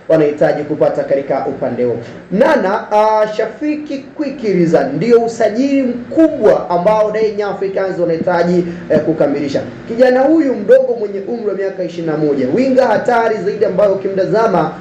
wanahitaji kupata katika upande huo. Nana Shafiki Kwikiriza ndio usajili mkubwa ambao Young Africans wanahitaji kukamilisha. Kijana huyu mdogo mwenye umri wa miaka 21, winga hatari zaidi ambayo ukimtazama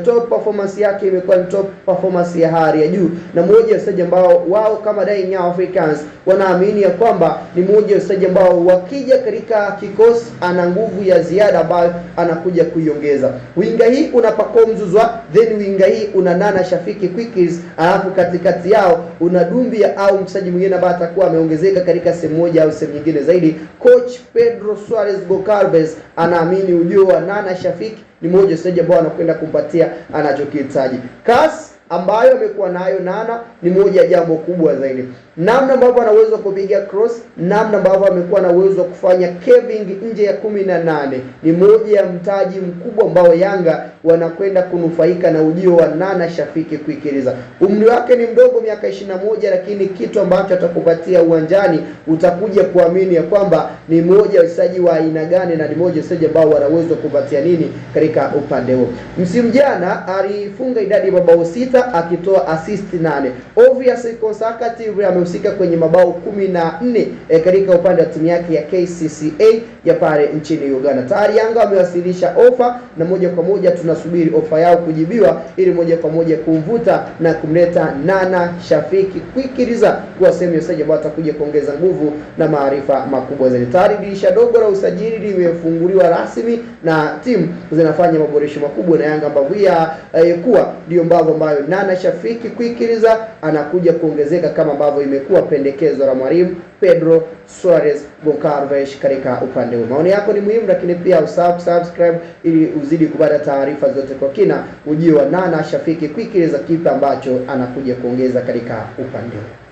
top performance yake imekuwa ni top performance ya hali ya juu, na mmoja wa wachezaji ambao wao kama Young Africans wanaamini ya kwamba ni mmoja wa wachezaji ambao wakija katika kikosi ana nguvu ya ziada ambayo anakuja kuiongeza. Winga hii una Pacome Zouzoua, then winga hii una Nana Shafiki Kwikiriza, alafu katikati yao una Doumbia au mchezaji mwingine ambaye atakuwa ameongezeka katika sehemu moja au sehemu nyingine zaidi. Coach Pedro Suarez Goncalves anaamini ujio wa Nana Shafiki ni mmoja wa wachezaji ambao anakwenda kumpatia anachokihitaji. Kasi ambayo amekuwa nayo Nana ni moja ya jambo kubwa zaidi. Namna ambavyo ana uwezo wa kupiga cross, namna ambavyo amekuwa na uwezo wa kufanya curving nje ya 18 ni moja ya mtaji mkubwa ambao Yanga wanakwenda kunufaika na ujio wa Nana Shafiki Kwikiriza. Umri wake ni mdogo, miaka 21, lakini kitu ambacho atakupatia uwanjani utakuja kuamini ya kwamba ni moja ya wachezaji wa aina gani na ni moja ya wachezaji ambao wana uwezo kupatia nini katika upande huo. Msimu jana alifunga idadi ya mabao 6 akitoa assist 8. Obviously consecutive amehusika kwenye mabao 14 katika upande wa timu yake ya KCCA ya pale nchini Uganda. Tayari Yanga wamewasilisha ofa na moja kwa moja tunasubiri ofa yao kujibiwa ili moja kwa moja kumvuta na kumleta Nana Shafiki Kwikiriza kwa sehemu ya usajili ambao atakuja kuongeza nguvu na maarifa makubwa zaidi. Tayari dirisha dogo la usajili limefunguliwa rasmi na timu zinafanya maboresho makubwa na Yanga ambavyo kuwa ndio ambavyo ambayo Nana Shafiki Kwikiriza anakuja kuongezeka kama ambavyo imekuwa pendekezo la mwalimu Pedro Suarez Goncalves katika upande huu. Maoni yako ni muhimu, lakini pia subscribe ili uzidi kupata taarifa zote kwa kina ujio wa Nana Shafiki Kwikiriza, kipi ambacho anakuja kuongeza katika upande huu.